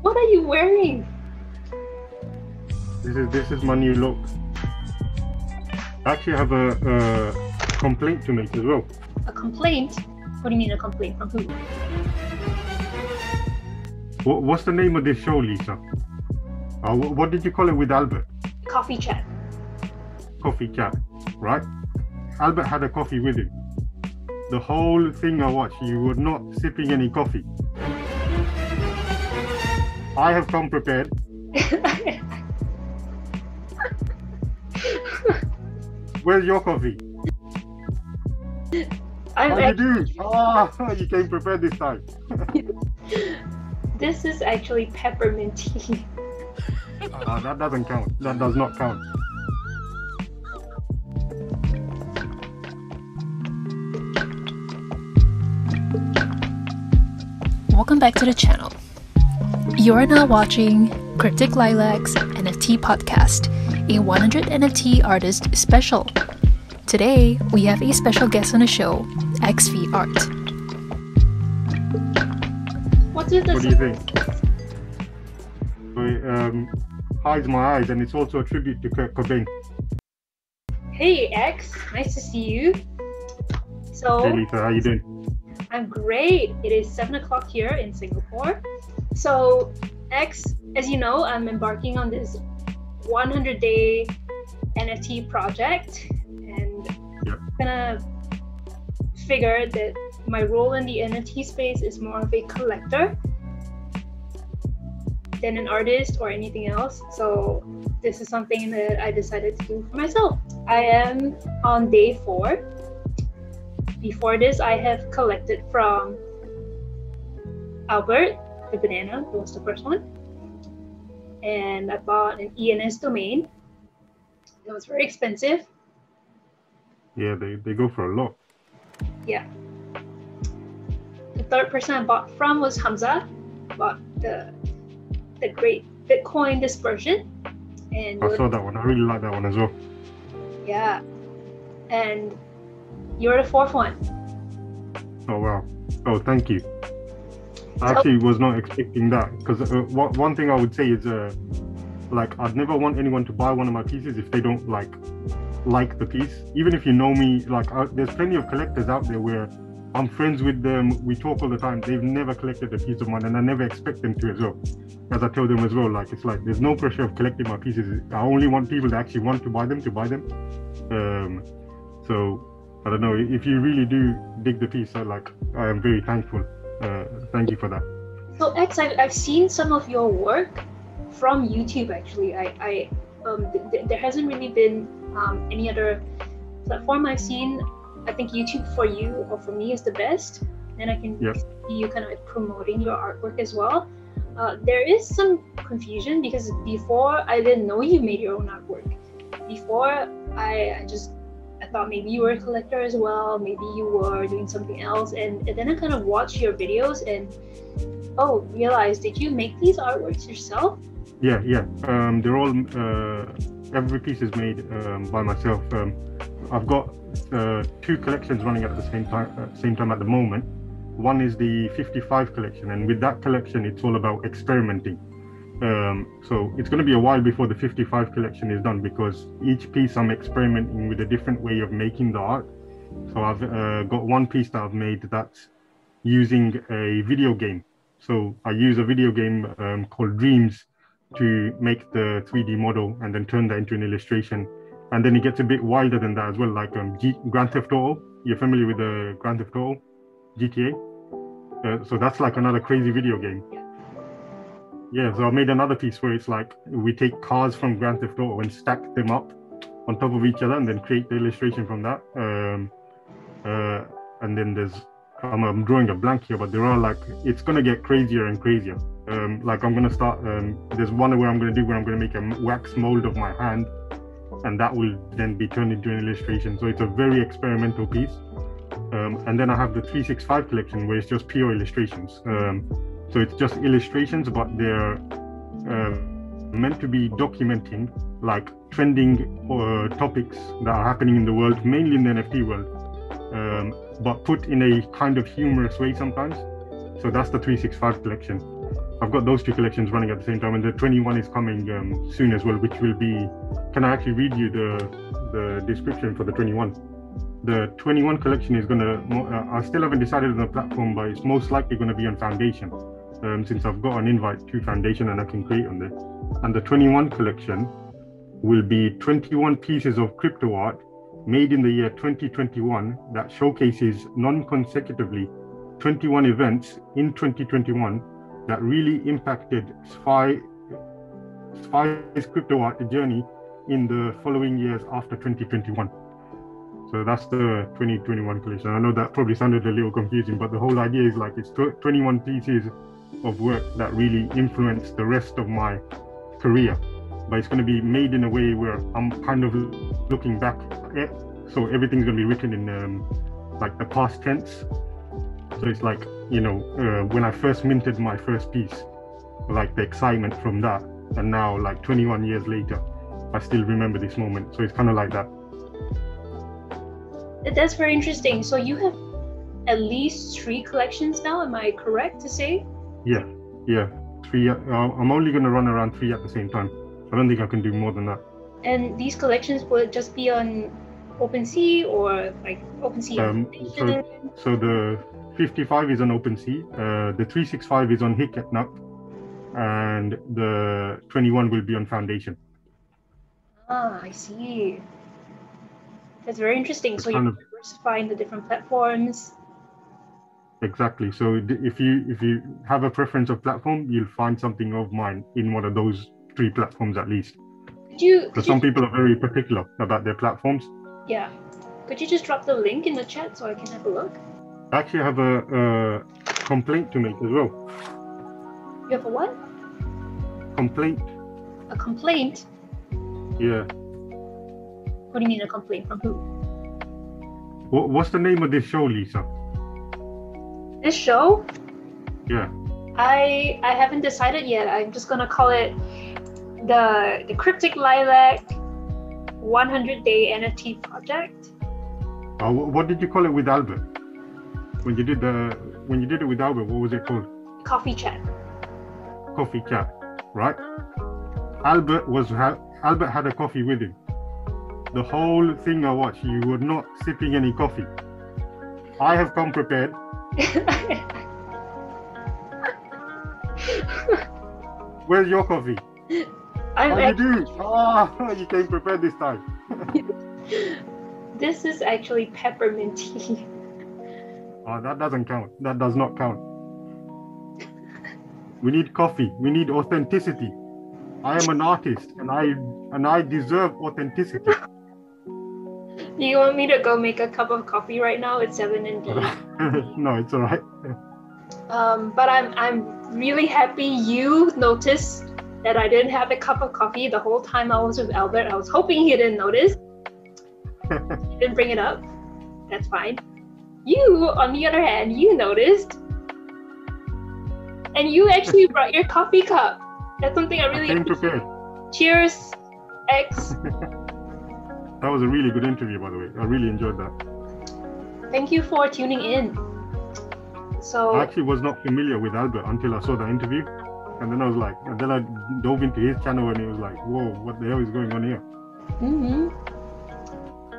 What are you wearing? This is my new look. I actually have a complaint to make as well. A complaint? What do you mean a complaint? From who? What's the name of this show, Lisa? What did you call it with Albert? Coffee chat. Coffee chat, right? Albert had a coffee with him. The whole thing I watched, you were not sipping any coffee. I have come prepared. Where's your coffee? You do? You came prepared this time. This is actually peppermint tea. That doesn't count. That does not count. Welcome back to the channel. You are now watching Cryptic Lilacs NFT podcast, a 100 NFT artist special. Today, we have a special guest on the show, XPHY ART. What do you think? It hides my eyes, and it's also a tribute to Kurt Cobain. Hey X, nice to see you. So, hey Lisa, how you doing? I'm great. It is 7 o'clock here in Singapore. So X, as you know, I'm embarking on this 100-day NFT project, and I'm gonna figure that my role in the NFT space is more of a collector than an artist or anything else. So this is something that I decided to do for myself. I am on day 4. Before this, I have collected from Albert, the banana, that was the first one. And I bought an ENS domain. It was very expensive. Yeah, they go for a lot. Yeah. The third person I bought from was Hamza. Bought the Great Bitcoin Dispersion. And I saw that one. I really like that one as well. Yeah. And you're the 4th one. Oh wow. Oh, thank you. I actually was not expecting that, because one thing I would say is like, I'd never want anyone to buy one of my pieces if they don't like the piece. Even if you know me, like there's plenty of collectors out there where I'm friends with them, we talk all the time, they've never collected a piece of mine, and I never expect them to as well. As I tell them as well, like, it's like there's no pressure of collecting my pieces. I only want people that actually want to buy them so I don't know, if you really do dig the piece, I am very thankful. Thank you for that. So X, I've seen some of your work from YouTube actually. There hasn't really been any other platform I've seen. I think YouTube for you or for me is the best. And I can see you kind of like promoting your artwork as well. There is some confusion because before I didn't know you made your own artwork. Before I thought maybe you were a collector as well, maybe you were doing something else, and then I kind of watched your videos and realized, did you make these artworks yourself? Yeah. They're all every piece is made by myself. I've got 2 collections running at the same time at the moment. One is the 55 collection, and with that collection it's all about experimenting. So it's going to be a while before the 55 collection is done, because each piece I'm experimenting with a different way of making the art. So I've got one piece that I've made that's using a video game. So I use a video game called Dreams to make the 3D model and then turn that into an illustration. And then it gets a bit wilder than that as well, like Grand Theft Auto. You're familiar with the Grand Theft Auto, GTA? So that's like another crazy video game. Yeah, so I made another piece where it's like we take cars from Grand Theft Auto and stack them up on top of each other and then create the illustration from that. And then there's, I'm drawing a blank here, but there are like, it's going to get crazier and crazier. Like I'm going to start, there's one where I'm going to make a wax mold of my hand, and that will then be turned into an illustration. So it's a very experimental piece. And then I have the 365 collection where it's just pure illustrations. So it's just illustrations, but they're meant to be documenting like trending topics that are happening in the world, mainly in the NFT world, but put in a kind of humorous way sometimes. So that's the 365 collection. I've got those two collections running at the same time, and the 21 is coming soon as well, which will be. Can I actually read you the description for the 21? The 21 collection is gonna. I still haven't decided on the platform, but it's most likely going to be on Foundation, since I've got an invite to Foundation and I can create on there. And the 21 collection will be 21 pieces of crypto art made in the year 2021 that showcases non-consecutively 21 events in 2021 that really impacted XPHY's crypto art journey in the following years after 2021. So that's the 2021 collection. I know that probably sounded a little confusing, but the whole idea is like it's 21 pieces of work that really influenced the rest of my career. But it's going to be made in a way where I'm kind of looking back at, so everything's going to be written in like the past tense. So it's like, you know, when I first minted my first piece, like the excitement from that, and now like 21 years later, I still remember this moment. So it's kind of like that. That's very interesting. So you have at least 3 collections now, am I correct to say? Yeah, 3. I'm only going to run around 3 at the same time. I don't think I can do more than that. And these collections will just be on Opensea or like Opensea? So the 55 is on Opensea, the 365 is on Hic Et Nunc, and the 21 will be on Foundation. Ah, I see. That's very interesting. So you're diversifying the different platforms. Exactly. So if you have a preference of platform, you'll find something of mine in one of those 3 platforms at least. Because some people are very particular about their platforms. Yeah. Could you just drop the link in the chat so I can have a look? I actually have a complaint to make as well. You have a what? Complaint. A complaint? Yeah. What do you mean a complaint? From who? What's the name of this show, Lisa? This show? Yeah. I haven't decided yet. I'm just gonna call it the Cryptic Lilac 100-day NFT project. What did you call it with Albert? When you did it with Albert, what was it called? Coffee chat. Coffee chat, right? Albert had a coffee with him. The whole thing I watched, you were not sipping any coffee. I have come prepared. Where's your coffee? You do? You came prepared this time. This is actually peppermint tea. Oh, that doesn't count. That does not count. We need coffee. We need authenticity. I am an artist, and I deserve authenticity. Do you want me to go make a cup of coffee right now? It's 7 indeed. No, it's all right. But I'm really happy you noticed that I didn't have a cup of coffee the whole time I was with Albert. I was hoping he didn't notice. He didn't bring it up. That's fine. You, on the other hand, you noticed. And you actually brought your coffee cup. That's something I really appreciate. Cheers, X. That was a really good interview, by the way. I really enjoyed that. Thank you for tuning in. So I actually was not familiar with Albert until I saw the interview. And then I dove into his channel and it was like, whoa, what the hell is going on here? Mm-hmm.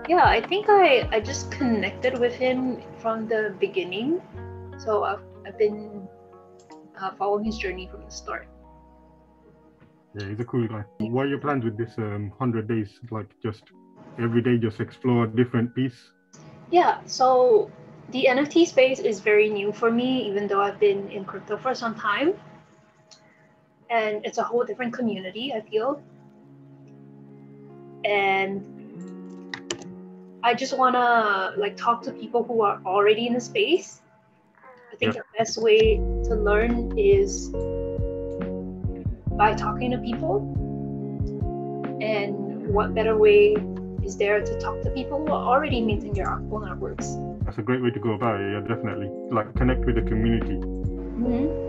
Yeah, I think I just connected with him from the beginning. So I've been following his journey from the start. Yeah, he's a cool guy. What are your plans with this 100 days? Like just every day, just explore a different piece? Yeah, so the NFT space is very new for me, even though I've been in crypto for some time. And it's a whole different community, I feel. And I just want to talk to people who are already in the space. I think the best way to learn is by talking to people. And what better way is there to talk to people who are already minting their own artworks? That's a great way to go about it, yeah, definitely. Connect with the community. Mm-hmm.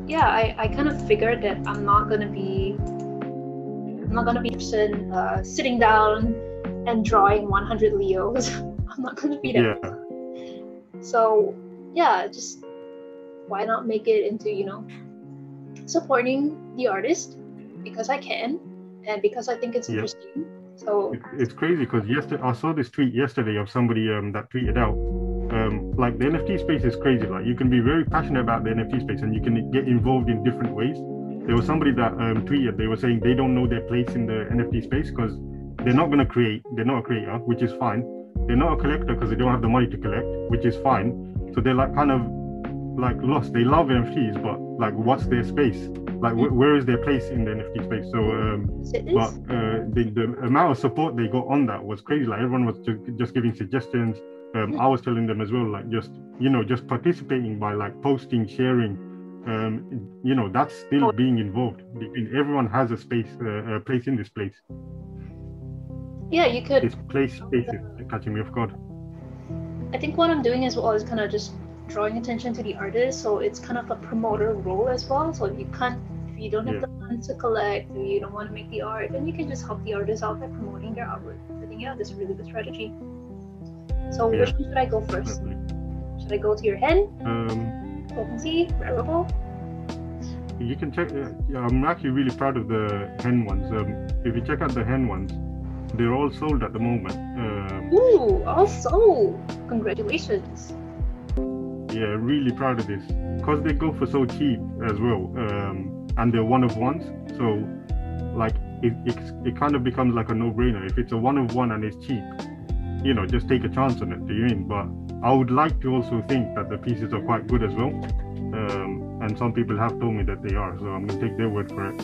Yeah, I kind of figured that I'm not gonna be the person sitting down and drawing 100 Leos. I'm not gonna be that. Yeah. So yeah, just why not make it into supporting the artist because I can and because I think it's interesting. So it's crazy because yesterday I saw this tweet yesterday of somebody that tweeted out like the NFT space is crazy. Like you can be very passionate about the NFT space and you can get involved in different ways. There was somebody that tweeted, they were saying they don't know their place in the NFT space because they're not going to create, they're not a creator, which is fine. They're not a collector because they don't have the money to collect, which is fine. So they're like kind of like lost. They love NFTs, but like what's their space? Like where is their place in the NFT space? So the amount of support they got on that was crazy. Like everyone was just giving suggestions. I was telling them as well, like just participating by like posting, sharing, that's still being involved. Everyone has a space, a place in this place. Yeah, you could. This place space is catching me off guard. I think what I'm doing as well is kind of just drawing attention to the artist, so it's kind of a promoter role as well. So if you don't have the funds to collect, or you don't want to make the art, then you can just help the artist out by promoting their artwork. I think this is a really good strategy. So which one should I go first? Definitely. Should I go to your hen? Opensea, Rarible? You can check. I'm actually really proud of the hen ones. If you check out the hen ones, they're all sold at the moment. Ooh, all sold! Congratulations. Yeah, really proud of this because they go for so cheap as well, and they're one of ones. So, like, it kind of becomes like a no-brainer. If it's a one of one and it's cheap, just take a chance on it. Do you mean? But I would like to also think that the pieces are quite good as well. And some people have told me that they are, so I'm gonna take their word for it.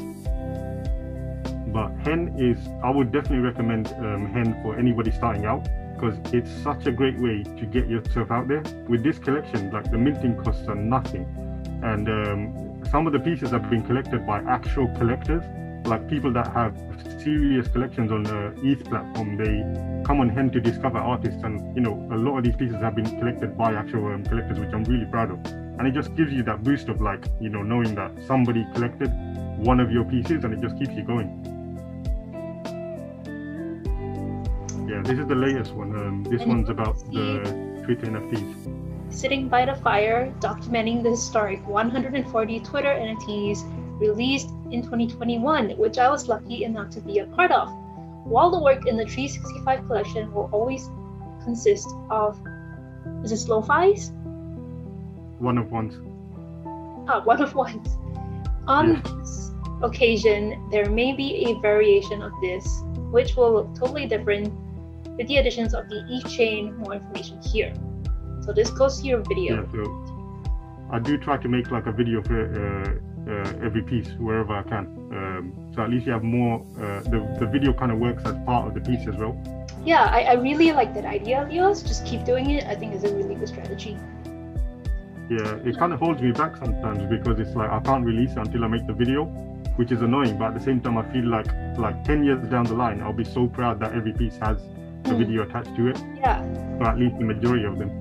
But hen I would definitely recommend hen for anybody starting out, because it's such a great way to get yourself out there. With this collection, like the minting costs are nothing, and some of the pieces have been collected by actual collectors, like people that have serious collections on the ETH platform. They come on hen to discover artists, and a lot of these pieces have been collected by actual collectors, which I'm really proud of. And it just gives you that boost of like knowing that somebody collected one of your pieces, and it just keeps you going. Yeah, this is the latest one. This one's about the Twitter NFTs. Sitting by the fire, documenting the historic 140 Twitter NFTs released in 2021, which I was lucky enough to be a part of. While the work in the 365 collection will always consist of, is it lo-fis? One of ones. One of ones. On this occasion, there may be a variation of this, which will look totally different with the additions of the ETH chain. More information here. So this goes to your video. Yeah, so I do try to make like a video for every piece wherever I can. So at least you have more, the video kind of works as part of the piece as well. Yeah, I really like that idea of yours. Just keep doing it. I think it's a really good strategy. Yeah, it kind of holds me back sometimes because it's like I can't release it until I make the video, which is annoying. But at the same time, I feel like 10 years down the line, I'll be so proud that every piece has a video attached to it. Yeah. Or at least the majority of them.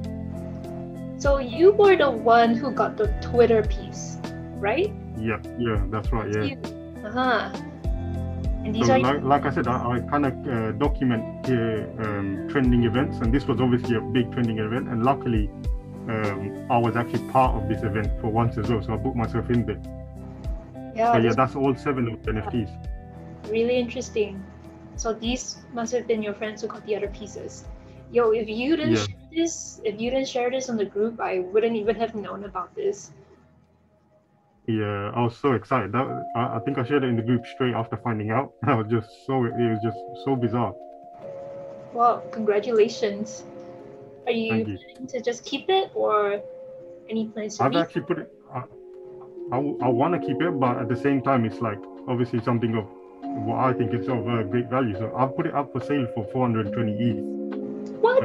So you were the one who got the Twitter piece, right? Yeah, that's right. Yeah. And these so are like I said, I kind of document trending events, and this was obviously a big trending event, and luckily I was actually part of this event for once as well, so I put myself in there. Yeah. So yeah, that's all 7 of the NFTs. Really interesting. So these must have been your friends who got the other pieces. Yo, if you didn't share this on the group, I wouldn't even have known about this. Yeah, I was so excited. I think I shared it in the group straight after finding out. It was just so bizarre. Well, congratulations. Are you planning to just keep it, or any plans to I've actually put it, I want to keep it, but at the same time, it's like obviously something of what I think is of great value. So I've put it up for sale for 420 ETH. What?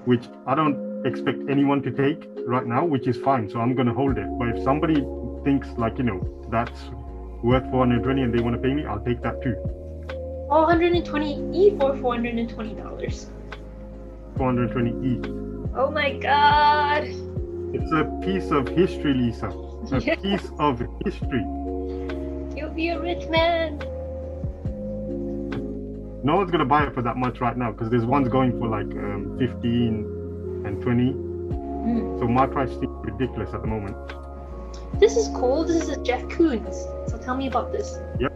Which I don't expect anyone to take right now, which is fine. So I'm going to hold it. But if somebody thinks like, that's worth 420 and they want to pay me, I'll take that too. 420 ETH or $420? 420 ETH. Oh my God. It's a piece of history, Lisa. A piece of history. You'll be a rich man. No one's going to buy it for that much right now because there's ones going for like 15 and 20. So my price seems ridiculous at the moment. This is cool. This is a Jeff Koons. So tell me about this. Yep.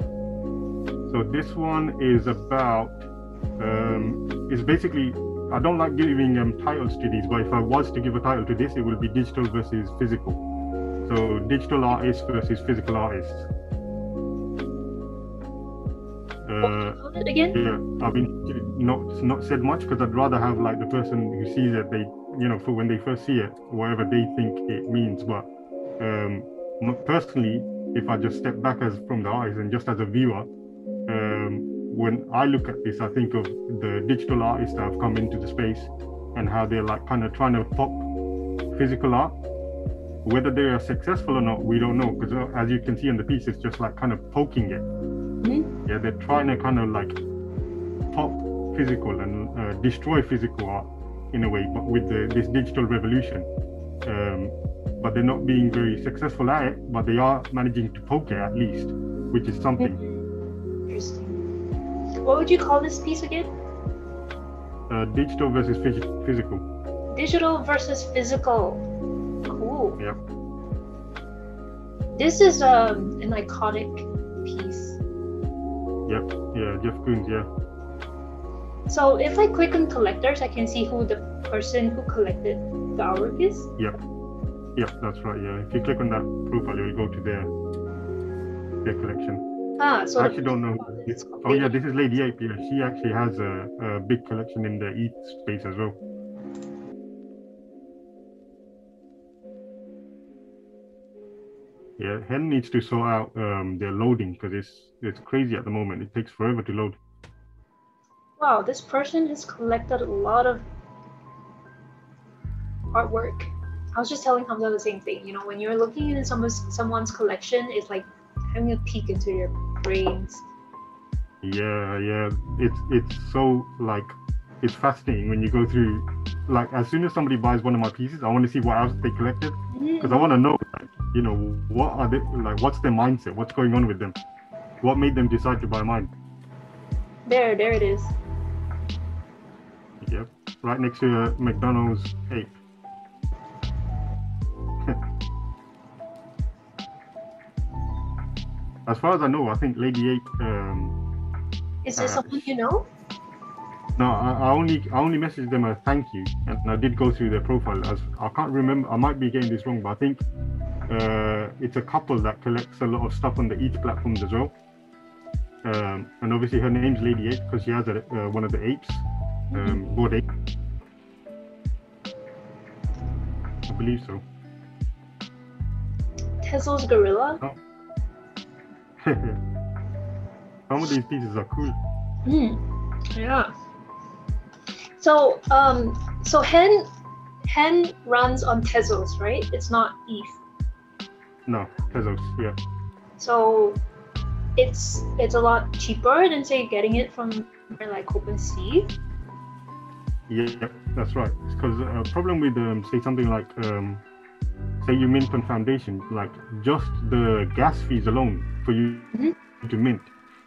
So this one is about, it's basically, I don't like giving titles to these, but if I was to give a title to this, it will be digital versus physical. So digital artists versus physical artists. What do you call it again? Yeah, I've been not said much because I'd rather have like the person who sees it, they, for when they first see it, whatever they think it means. But personally, if I just step back as from the artist and just as a viewer, when I look at this, I think of the digital artists that have come into the space and how they're like kind of trying to pop physical art. Whether they are successful or not, we don't know, because as you can see in the piece, it's just like kind of poking it. Mm-hmm. Yeah, they're trying to kind of like pop physical and destroy physical art in a way, but with this digital revolution. But they're not being very successful at it, but they are managing to poke it at least, which is something. Interesting. What would you call this piece again? Digital versus physical. Digital versus physical. Cool. Yep. This is an iconic piece. Yep. Yeah, Jeff Koons, yeah. So if I click on collectors, I can see who the person who collected the artwork is? Yep. Yep, that's right, yeah. If you click on that profile, you'll go to their collection. So I actually don't know. Oh yeah, this is Lady Ape. Yeah, she actually has a big collection in the ETH space as well. Yeah, Hen needs to sort out their loading because it's crazy at the moment. It takes forever to load. Wow, this person has collected a lot of artwork. I was just telling Hamza the same thing. When you're looking into someone's collection, it's like having a peek into your brains. Yeah, it's so like, it's fascinating when you go through, like as soon as somebody buys one of my pieces, I want to see what else they collected, because I want to know, what are they, like, what's their mindset, what's going on with them, what made them decide to buy mine. There it is. Yep, right next to a McDonald's ape. As far as I know, I think Lady Ape. Is this someone you know? No, I only messaged them a thank you, and I did go through their profile. As I can't remember, I might be getting this wrong, but I think it's a couple that collects a lot of stuff on the ETH platforms as well. And obviously her name's Lady Ape because she has one of the apes, board ape. I believe so. Tezos gorilla. Oh. Some of these pieces are cool. Yeah. So Hen runs on Tezos, right? It's not ETH. No, Tezos, yeah. So it's a lot cheaper than say getting it from like Opensea. Yeah, that's right. Because problem with say something like say you mint on Foundation, like just the gas fees alone for you to mint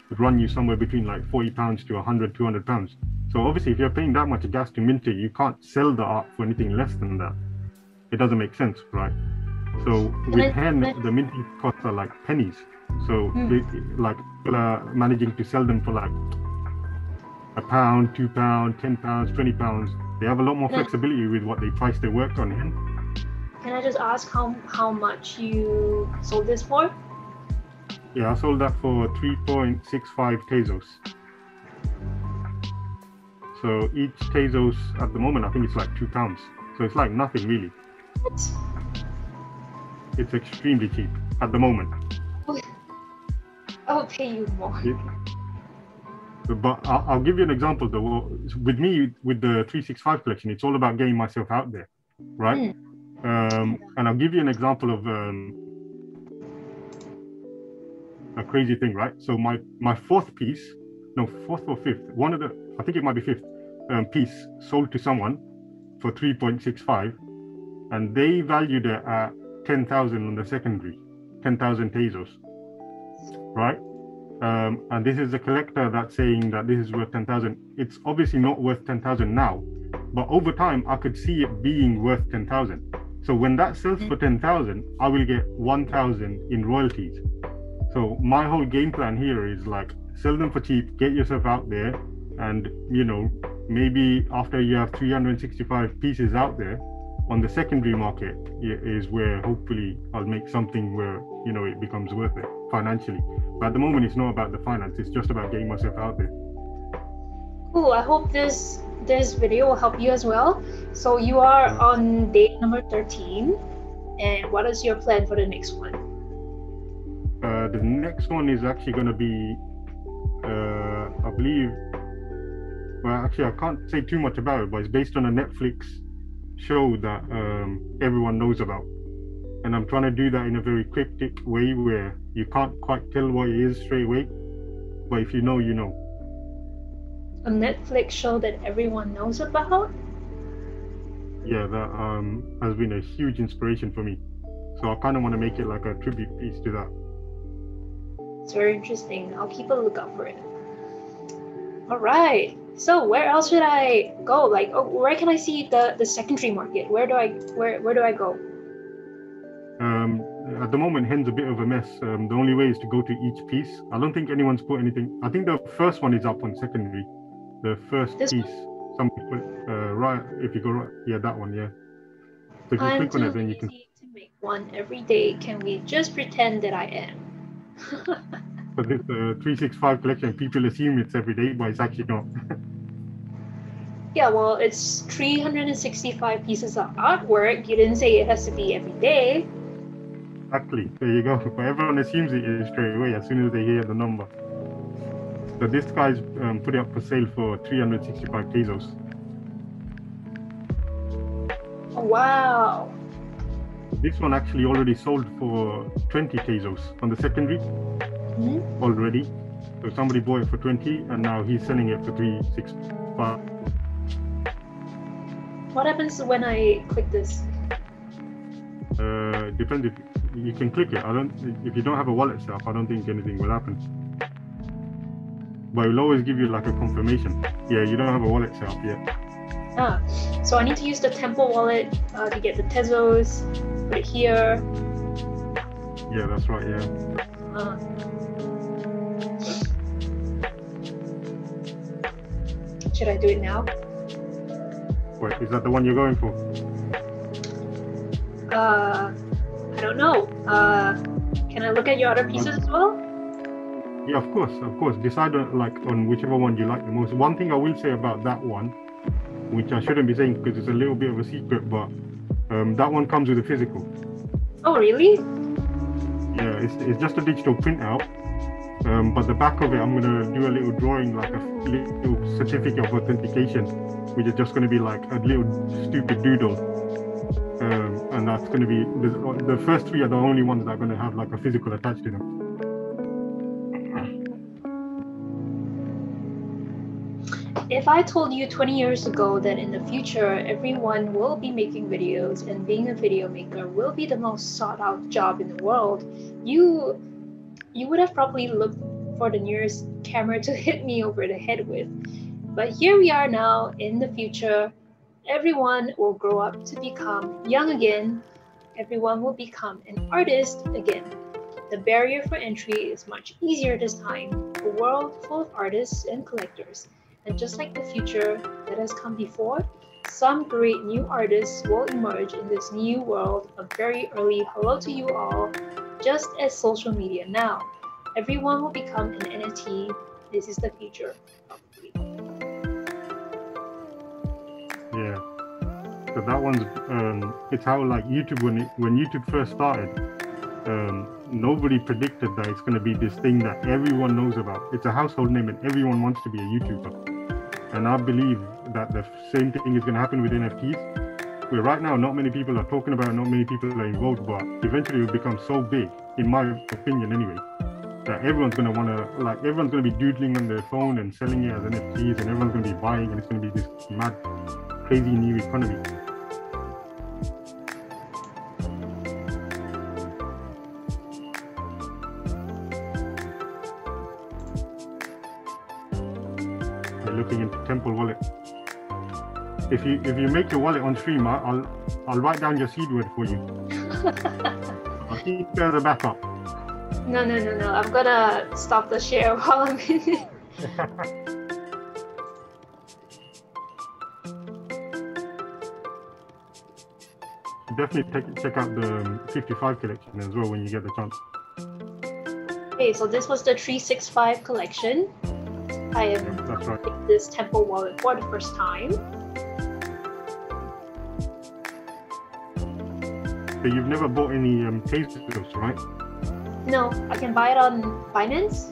would run you somewhere between like £40 to 100, 200 pounds. So obviously if you're paying that much gas to mint it, you can't sell the art for anything less than that. It doesn't make sense, right? So with Hen, the minting costs are like pennies. So like people are managing to sell them for like £1, £2, £10, £20. They have a lot more flexibility with what they price their work on Hen. Can I just ask how much you sold this for? Yeah, I sold that for 3.65 Tezos. So each Tezos at the moment, I think it's like £2. So it's like nothing really. What? It's extremely cheap at the moment. I'll pay you more. But I'll give you an example though. With me, with the 365 collection, it's all about getting myself out there, right? And I'll give you an example of a crazy thing, right? So my fourth or fifth, I think it might be fifth piece sold to someone for 3.65, and they valued it at 10,000 on the secondary, 10,000 Tezos, right? And this is a collector that's saying that this is worth 10,000. It's obviously not worth 10,000 now, but over time I could see it being worth 10,000. So when that sells for 10,000, I will get 1,000 in royalties. So my whole game plan here is like sell them for cheap, get yourself out there, and maybe after you have 365 pieces out there on the secondary market is where hopefully I'll make something where it becomes worth it financially. But at the moment, it's not about the finance; it's just about getting myself out there. Cool. I hope this video will help you as well. So you are on day number 13, and what is your plan for the next one? The next one is actually going to be, I believe. Well, actually, I can't say too much about it, but it's based on a Netflix show that everyone knows about. And I'm trying to do that in a very cryptic way where you can't quite tell what it is straight away. But if you know, you know. A Netflix show that everyone knows about? Yeah, that has been a huge inspiration for me. So I kind of want to make it like a tribute piece to that. It's very interesting. I'll keep a lookout for it. All right. So where else should I go? Like, where can I see the secondary market? Where do I go? At the moment, Hen's a bit of a mess. The only way is to go to each piece. I don't think anyone's put anything. I think the first one is up on secondary. The first piece. Somebody put right. If you go right, yeah, that one, yeah. So if you click on it, then you can. To make one every day. Can we just pretend that I am? But this 365 collection, people assume it's every day, but it's actually not. Yeah, well, it's 365 pieces of artwork. You didn't say it has to be every day. Exactly. There you go. But everyone assumes it is straight away as soon as they hear the number. So this guy's put it up for sale for 365 Tezos. Oh, wow. This one actually already sold for 20 Tezos on the secondary already. So somebody bought it for 20 and now he's selling it for 365. What happens when I click this? Depends if you can click it. If you don't have a wallet set up, I don't think anything will happen. But it will always give you like a confirmation. Yeah, you don't have a wallet set up yet. So I need to use the Temple wallet to get the Tezos, put it here. Yeah, that's right, yeah. Should I do it now? Wait, is that the one you're going for? I don't know. Can I look at your other pieces as well? Yeah, of course. Decide on whichever one you like the most. One thing I will say about that one, which I shouldn't be saying because it's a little bit of a secret, but that one comes with a physical. Oh, really? Yeah, it's just a digital printout. But the back of it, I'm gonna do a little drawing, like a little certificate of authentication, which is just gonna be like a little stupid doodle. And that's gonna be the first three are the only ones that are gonna have like a physical attached to them. If I told you 20 years ago that in the future everyone will be making videos and being a video maker will be the most sought out job in the world, you would have probably looked for the nearest camera to hit me over the head with. But here we are now in the future. Everyone will grow up to become young again. Everyone will become an artist again. The barrier for entry is much easier this time. A world full of artists and collectors. And just like the future that has come before, some great new artists will emerge in this new world. A very early hello to you all, just as social media now. Everyone will become an NFT. This is the future, probably. Yeah. So that one's it's how like YouTube when YouTube first started, nobody predicted that it's going to be this thing that everyone knows about. It's a household name and everyone wants to be a YouTuber. And I believe that the same thing is going to happen with NFTs. Where right now, not many people are talking about it, not many people are involved, but eventually it will become so big, in my opinion anyway, that everyone's going to want to, like, everyone's going to be doodling on their phone and selling it as NFTs, and everyone's going to be buying, and it's going to be this mad, crazy new economy. Looking into Temple Wallet. if you make your wallet on stream, I'll write down your seed word for you. I'll keep it as a backup. No. I'm gonna stop the share while I'm in it. Definitely check out the 55 collection as well when you get the chance. Okay, so this was the 365 collection. I am That's right. using this Temple wallet for the first time. So you've never bought any Tezos, right? No, I can buy it on Binance.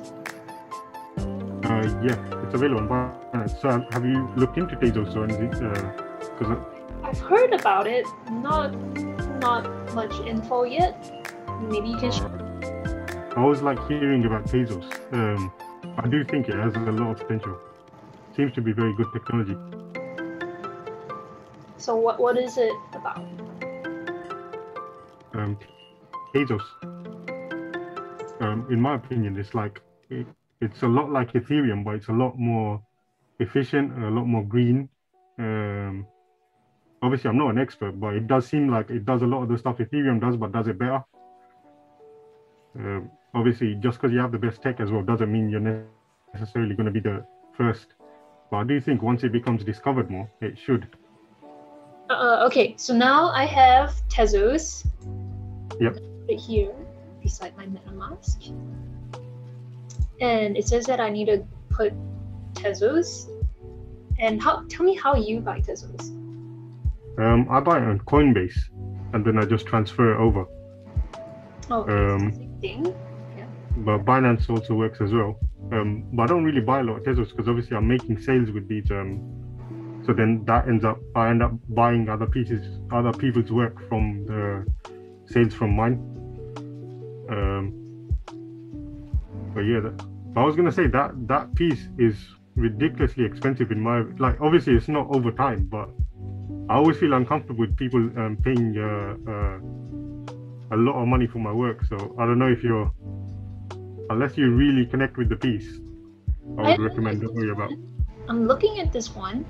Yeah, it's available on Binance. So have you looked into Tezos or anything? Because I've heard about it, not much info yet. Maybe you can share. I always like hearing about Tezos. I do think it has a lot of potential. Seems to be very good technology. So what is it about? Tezos, in my opinion, it's a lot like Ethereum, but it's a lot more efficient, a lot more green. Obviously, I'm not an expert, but it does seem like it does a lot of the stuff Ethereum does, but does it better. Obviously, just because you have the best tech as well doesn't mean you're necessarily going to be the first. But I do think once it becomes discovered more, it should. Okay, so now I have Tezos. Yep. Right here, beside my MetaMask. And it says that I need to put Tezos. And tell me how you buy Tezos. I buy it on Coinbase, and then I just transfer it over. Oh, it's the same thing. Yeah. But Binance also works as well. But I don't really buy a lot of Tezos because obviously I'm making sales with these. So then I end up buying other people's work from the sales from mine. But yeah, I was gonna say that piece is ridiculously expensive in my, like, obviously it's not over time, but I always feel uncomfortable with people paying a lot of money for my work. So I don't know if unless you really connect with the piece, I would recommend don't worry about. I'm looking at this one.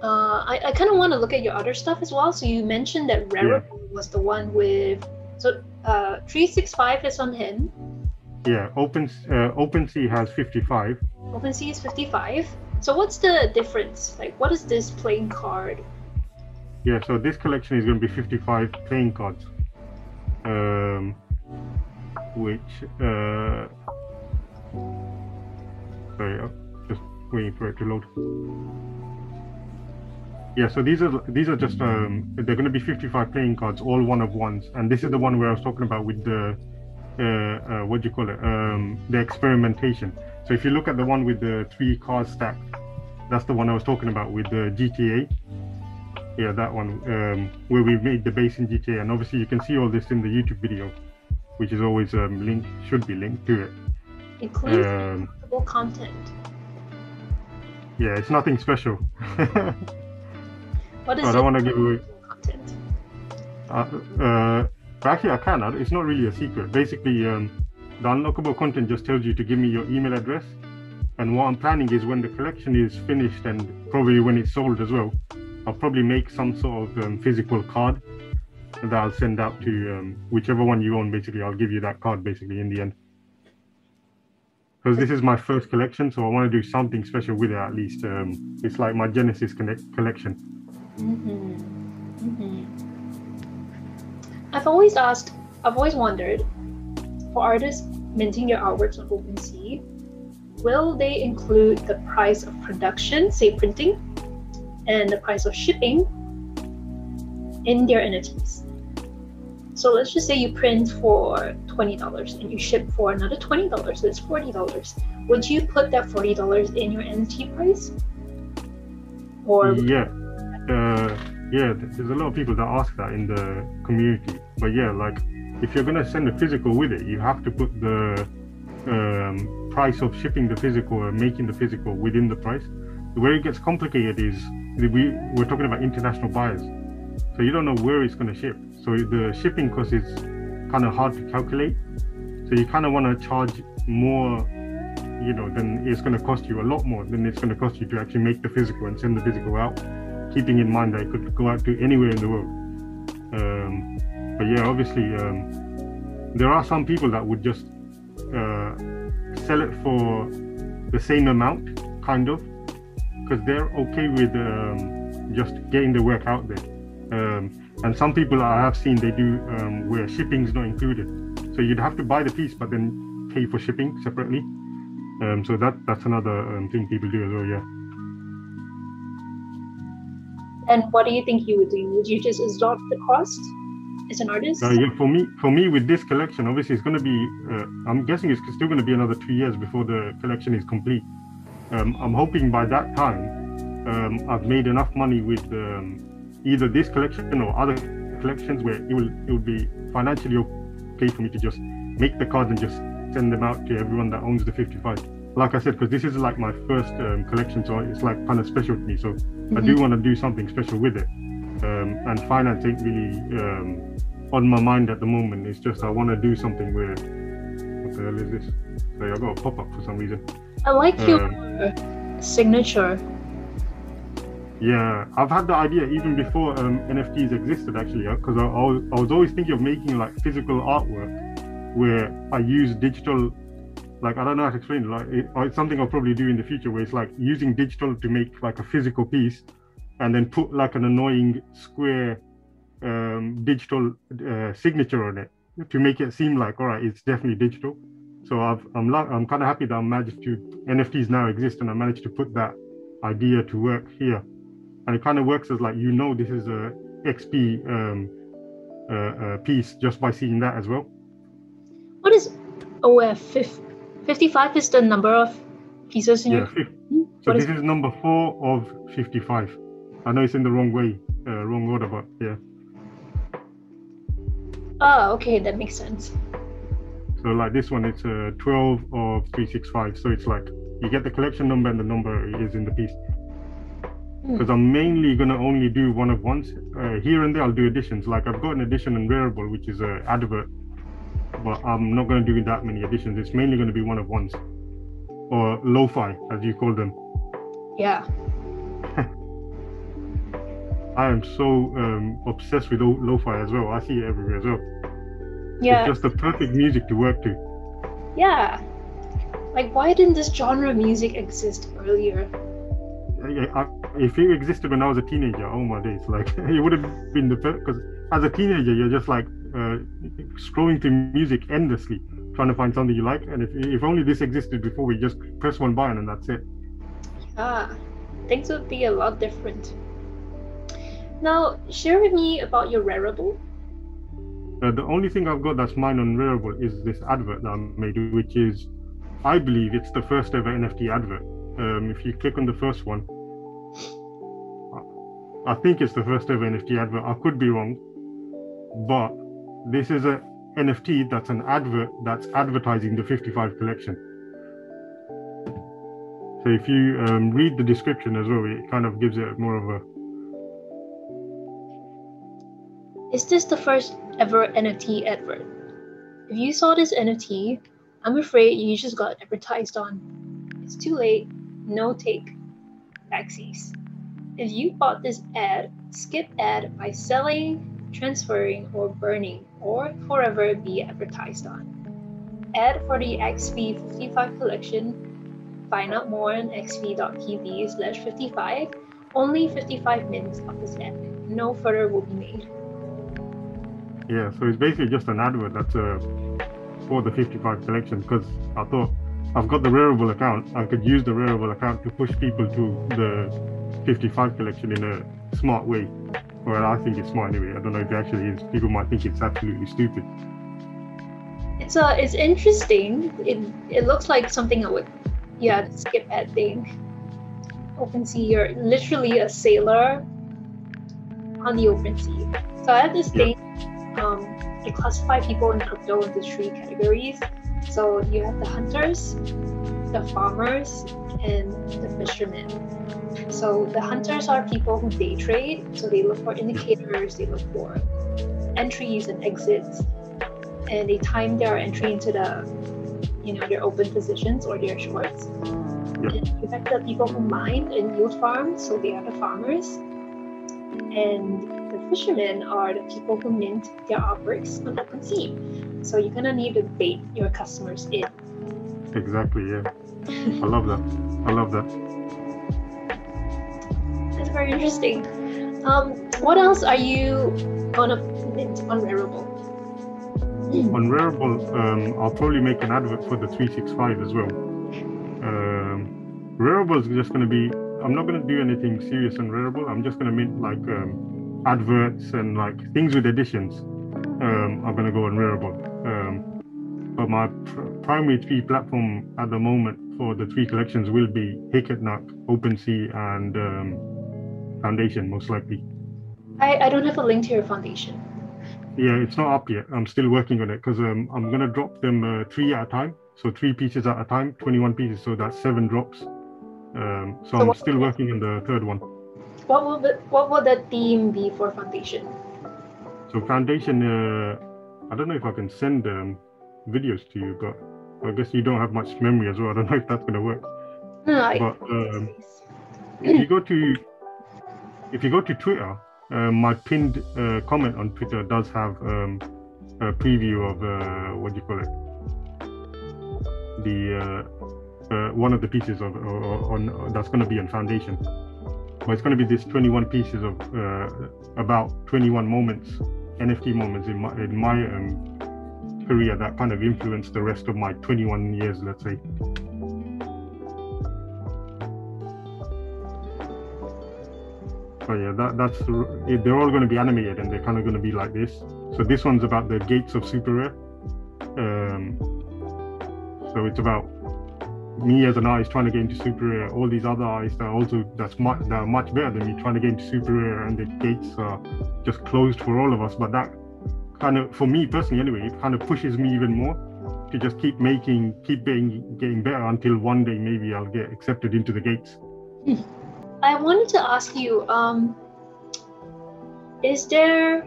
I kind of want to look at your other stuff as well. So you mentioned that Rarible was the one with, so 365 is on him. Yeah, Opensea has 55. Opensea is 55. So what's the difference? Like, what is this playing card? Yeah, so this collection is going to be 55 playing cards, which sorry, I'm just waiting for it to load. Yeah, so these are just they're going to be 55 playing cards, all one of ones, and this is the one where I was talking about with the what do you call it? The experimentation. So if you look at the one with the 3 cards stacked, that's the one I was talking about with the GTA. Yeah, that one where we made the base in GTA, and obviously you can see all this in the YouTube video, which is always should be linked to it. Includes content. Yeah, it's nothing special. What is I don't want to give away content. Actually, I can. It's not really a secret. Basically, the unlockable content just tells you to give me your email address, and what I'm planning is when the collection is finished and probably when it's sold as well, I'll probably make some sort of physical card that I'll send out to whichever one you own. Basically, I'll give you that card basically in the end. Because this is my first collection, so I want to do something special with it at least. It's like my Genesis collection. I've always wondered, for artists minting their artworks on Opensea, will they include the price of production, say printing, and the price of shipping in their NFTs? So let's just say you print for $20 and you ship for another $20, so it's $40. Would you put that $40 in your NFT price? Or yeah, there's a lot of people that ask that in the community. But yeah, like if you're gonna send a physical with it, you have to put the price of shipping the physical or making the physical within the price. Where it gets complicated is we're talking about international buyers, so you don't know where it's going to ship. So the shipping cost is kind of hard to calculate. So you kind of want to charge more. then it's going to cost you a lot more than it's going to cost you to actually make the physical and send the physical out, keeping in mind that it could go out to anywhere in the world. But yeah, obviously, there are some people that would just sell it for the same amount, kind of, because they're okay with just getting the work out there. And some people I have seen, they do where shipping's not included. So you'd have to buy the piece, but then pay for shipping separately. So that's another thing people do as well, yeah. And what do you think you would do? Would you just absorb the cost as an artist? Yeah, for me with this collection, obviously it's going to be, I'm guessing it's still going to be another 2 years before the collection is complete. I'm hoping by that time, I've made enough money with either this collection or other collections where it will be financially okay for me to just make the cards and just send them out to everyone that owns the 55. Like I said, because this is like my first collection, so it's like kind of special to me. So I do want to do something special with it. And finance ain't really on my mind at the moment. It's just I want to do something where, what the hell is this? Sorry, I got a pop-up for some reason. I like your signature. Yeah, I've had the idea even before NFTs existed, actually, because I was always thinking of making like physical artwork where I use digital, like I don't know how to explain it, like it's something I'll probably do in the future, where it's like using digital to make like a physical piece and then put like an annoying square digital signature on it to make it seem like, all right, it's definitely digital. So I'm kind of happy that I managed to, NFTs now exist and I managed to put that idea to work here. And it kind of works as like, this is a XP piece just by seeing that as well. What is OF? 55 is the number of pieces in your... So this is number 4 of 55. I know it's in the wrong way, wrong order, but yeah. Oh, okay, that makes sense. So like this one, it's 12 of 365. So it's like, you get the collection number and the number is in the piece. Because I'm mainly going to only do one of ones. Here and there I'll do editions. Like I've got an edition in Rarible, which is an advert, but I'm not going to do that many editions. It's mainly going to be one of ones, or lo-fi as you call them. Yeah. I am so obsessed with lo-fi as well. I see it everywhere as well. Yeah. It's just the perfect music to work to. Yeah. Like, why didn't this genre of music exist earlier? If it existed when I was a teenager, oh my days, like it would have been the perfect, because as a teenager you're just like scrolling through music endlessly trying to find something you like, and if only this existed before, we just press one button and that's it. Things would be a lot different. Now share with me about your Rarible. The only thing I've got that's mine on Rarible is this advert that I made, which is, I believe it's the first ever NFT advert. If you click on the first one, I think it's the first ever NFT advert. I could be wrong, but this is a NFT that's an advert that's advertising the 55 collection. So if you read the description as well, it kind of gives it more of a... Is this the first ever NFT advert? If you saw this NFT, I'm afraid you just got advertised on. It's too late. No take backsies. If you bought this ad, skip ad by selling, transferring, or burning, or forever be advertised on. Ad for the XPHY collection. Find out more on xp.tv/55. Only 55 minutes of this ad. No further will be made. Yeah, so it's basically just an advert that's for the 55 collection, because I thought, I've got the Rarible account, I could use the Rarible account to push people to the 55 collection in a smart way. Well, I think it's smart anyway. I don't know if it actually is. People might think it's absolutely stupid. It's interesting. It looks like something I would, the skip ad thing. Opensea, you're literally a sailor on the open sea. So I have this thing, they classify people in crypto into 3 categories. So you have the hunters, the farmers, and the fishermen. So the hunters are people who day trade, so they look for indicators, they look for entries and exits, and they time their entry into the their open positions or their shorts. Yeah. And you have the people who mine and yield farm, so they are the farmers. And the fishermen are the people who mint their artworks on Opensea. So you're gonna need to bait your customers in. Exactly, yeah. I love that. That's very interesting. What else are you gonna mint on Rarible? On Rarible, I'll probably make an advert for the 365 as well. Rarible is just going to be, I'm not going to do anything serious on Rarible. I'm just going to mint like adverts and like things with additions are going to go on Rarible. But my primary 3 platform at the moment for the 3 collections will be Hic Et Nunc, Opensea, and Foundation, most likely. I don't have a link to your foundation. Yeah, it's not up yet. I'm still working on it because I'm going to drop them 3 at a time. So 3 pieces at a time, 21 pieces. So that's 7 drops. So I'm still working on the 3rd one. What will the theme be for foundation? So foundation, I don't know if I can send videos to you, but I guess you don't have much memory as well. I don't know if that's going to work. No, but if you go to Twitter, my pinned comment on Twitter does have a preview of what do you call it? The one of the pieces on that's going to be on foundation. But it's going to be this 21 pieces of about 21 moments, NFT moments in my career that kind of influenced the rest of my 21 years, let's say. So yeah, that's they're all going to be animated and they're kind of going to be like this. So this one's about the gates of super rare. So it's about me as an artist trying to get into super rare. All these other artists that are much better than me trying to get into super rare, and the gates are just closed for all of us. But that kind of, for me personally anyway, it kind of pushes me even more to just keep getting better until one day maybe I'll get accepted into the gates. I wanted to ask you, is there,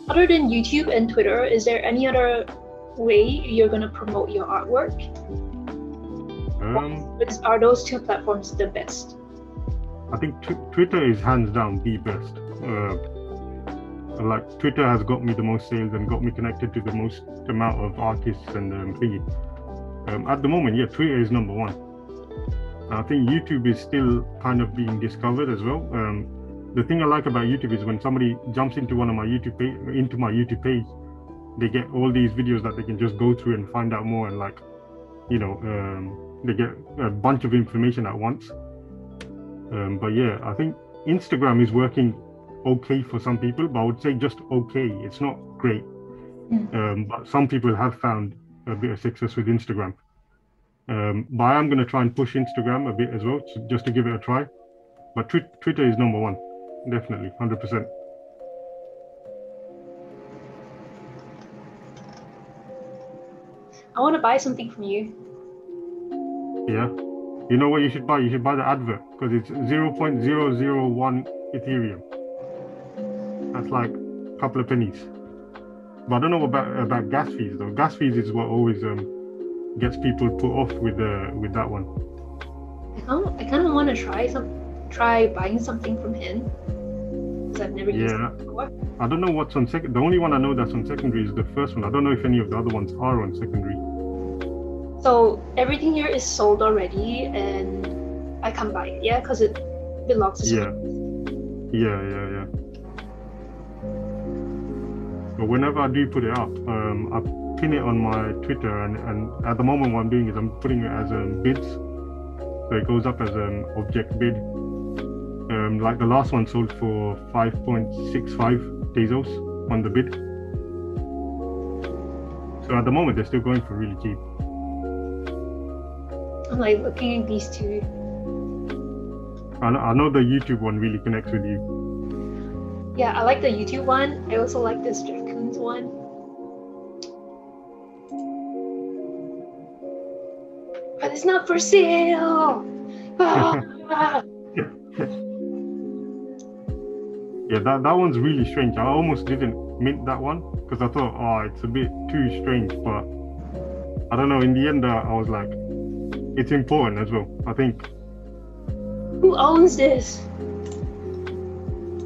other than YouTube and Twitter, is there any other way you're going to promote your artwork? Are those 2 platforms the best? I think Twitter is hands down the best. Like Twitter has got me the most sales and got me connected to the most amount of artists and thingy. At the moment, yeah, Twitter is number 1. I think YouTube is still kind of being discovered as well. The thing I like about YouTube is when somebody jumps into my YouTube page, they get all these videos that they can just go through and find out more, and like, they get a bunch of information at once. But yeah, I think Instagram is working okay for some people, but I would say just okay. It's not great. But some people have found a bit of success with Instagram. But I am going to try and push Instagram a bit as well, just to give it a try. But Twitter is number 1, definitely, 100%. I want to buy something from you. Yeah. You know what you should buy? You should buy the advert, because it's 0.001 Ethereum. That's like a couple of pennies. But I don't know about gas fees though. Gas fees is what always gets people put off with that one. I kind of want to try buying something from him, because I've never used it before. I don't know what's on second. The only one I know that's on secondary is the first one. I don't know if any of the other ones are on secondary. So everything here is sold already, and I can't buy it, yeah, because it belongs to someone. Yeah. But whenever I do put it up, I pin it on my Twitter, and at the moment what I'm doing is I'm putting it as bids, so it goes up as an object bid. Like the last one sold for 5.65 Tezos on the bid. So at the moment they're still going for really cheap. I'm like looking at these 2. I know the YouTube one really connects with you. Yeah, I like the YouTube one. I also like this Raccoons one. But it's not for sale! Yeah, that one's really strange. I almost didn't mint that one because I thought, it's a bit too strange, but I don't know. In the end, I was like, it's important as well. I think. Who owns this?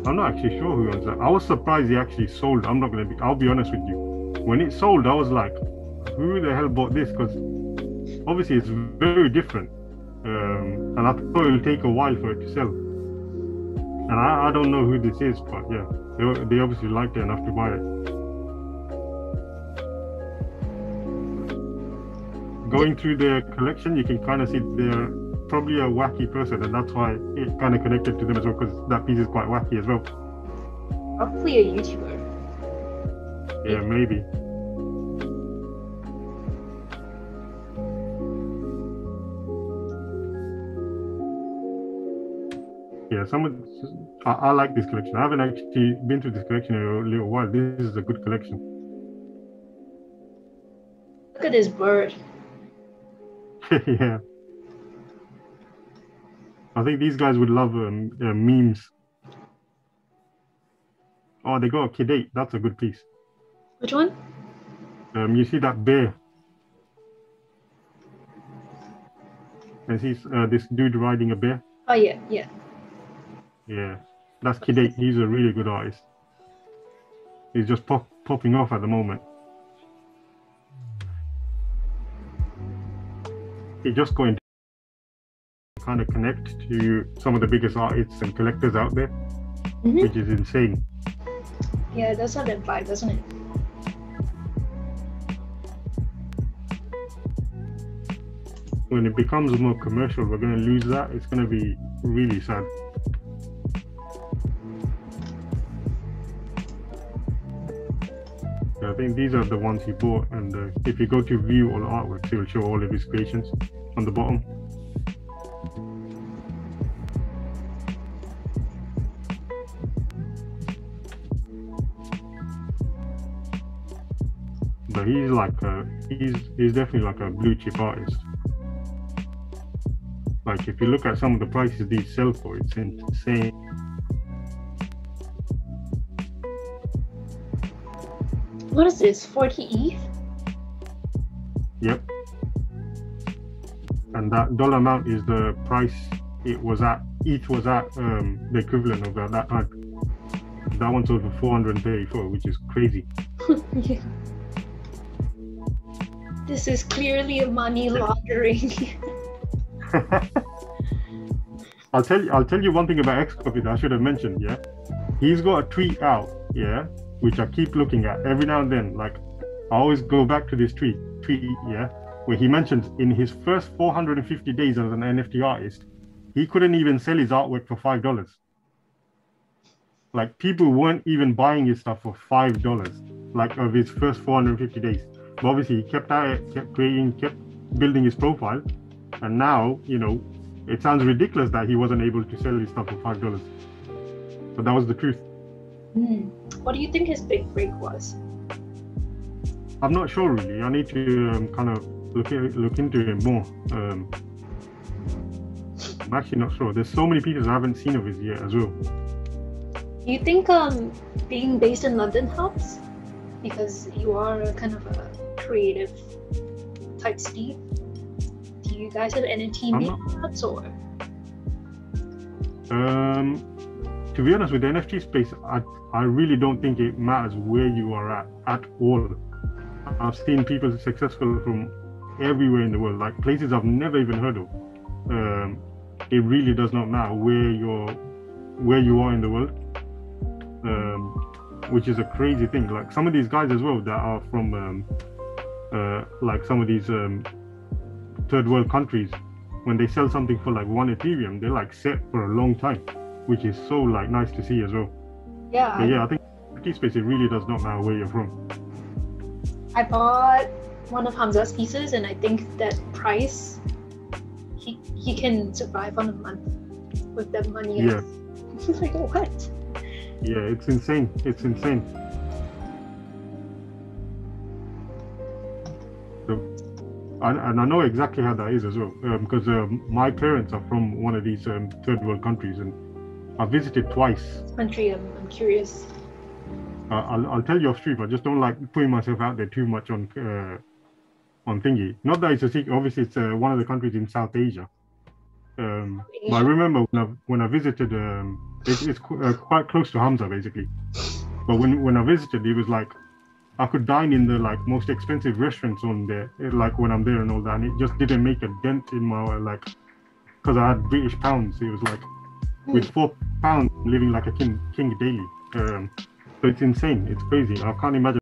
I'm not actually sure who owns that. I was surprised he actually sold. I'll be honest with you. When it sold, I was like, who the hell bought this? Because obviously it's very different. And I thought it'll take a while for it to sell. And I don't know who this is, but yeah, they obviously liked it enough to buy it. Going through their collection, you can kind of see they're probably a wacky person, and that's why it kind of connected to them as well, because that piece is quite wacky as well. Probably a YouTuber. Yeah, maybe. Yeah, I like this collection. I haven't actually been to this collection in a little while. This is a good collection. Look at this bird. Yeah. I think these guys would love memes. Oh, they got a Kid 8. That's a good piece. Which one? You see that bear? And see this dude riding a bear? Oh yeah, yeah. Yeah, that's Kid 8. He's a really good artist. He's just popping off at the moment. He's just going to kind of connect to some of the biggest artists and collectors out there, which is insane. Yeah, it does have that vibe, doesn't it? When it becomes more commercial, we're going to lose that. It's going to be really sad. I think these are the ones he bought, and if you go to view all artworks, it will show all of his creations on the bottom. But he's like he's definitely like a blue chip artist. Like if you look at some of the prices these sell for, it's insane. What is this? 40 ETH? Yep. And that dollar amount is the price it was at. ETH was at the equivalent of at that time. That one sold for 434, which is crazy. Yeah. This is clearly a money laundering. I'll tell you one thing about XPHY that I should have mentioned. Yeah, he's got a tweet out. Yeah, which I keep looking at every now and then. Like I always go back to this tweet. Yeah, where he mentions in his first 450 days as an NFT artist, he couldn't even sell his artwork for $5. Like people weren't even buying his stuff for $5. Like of his first 450 days. But obviously he kept at it, kept creating, kept building his profile, and now it sounds ridiculous that he wasn't able to sell his stuff for $5. But that was the truth. What do you think his big break was? I'm not sure really. I need to kind of look into it more. I'm actually not sure. There's so many pieces I haven't seen of his yet as well. Do you think being based in London helps? Because you are kind of a creative type city. Do you guys have NFT meetups or? To be honest, with the NFT space, I really don't think it matters where you are at all. I've seen people successful from everywhere in the world, like places I've never even heard of. It really does not matter where you are in the world, which is a crazy thing. Like some of these guys as well that are from like some of these third world countries, when they sell something for like 1 Ethereum, they're like set for a long time, which is so like nice to see as well. Yeah. But yeah, I think NFT space, it really does not matter where you're from. I bought one of Hamza's pieces, and I think that price, he can survive on a month with that money. Yeah. Like what? Yeah, it's insane. It's insane. So, and I know exactly how that is as well, because my parents are from one of these third world countries, and I visited twice. Country, I'm curious. I'll tell you off street. I just don't like putting myself out there too much on on thingy. Not that it's a secret. Obviously, it's one of the countries in South Asia. But I remember when I visited, it's quite close to Hamza, basically. But when I visited, it was like I could dine in the like most expensive restaurants on there, like when I'm there and all that, and it just didn't make a dent in my like, because I had British pounds. It was like with £4 living like a king daily. So it's insane. It's crazy. I can't imagine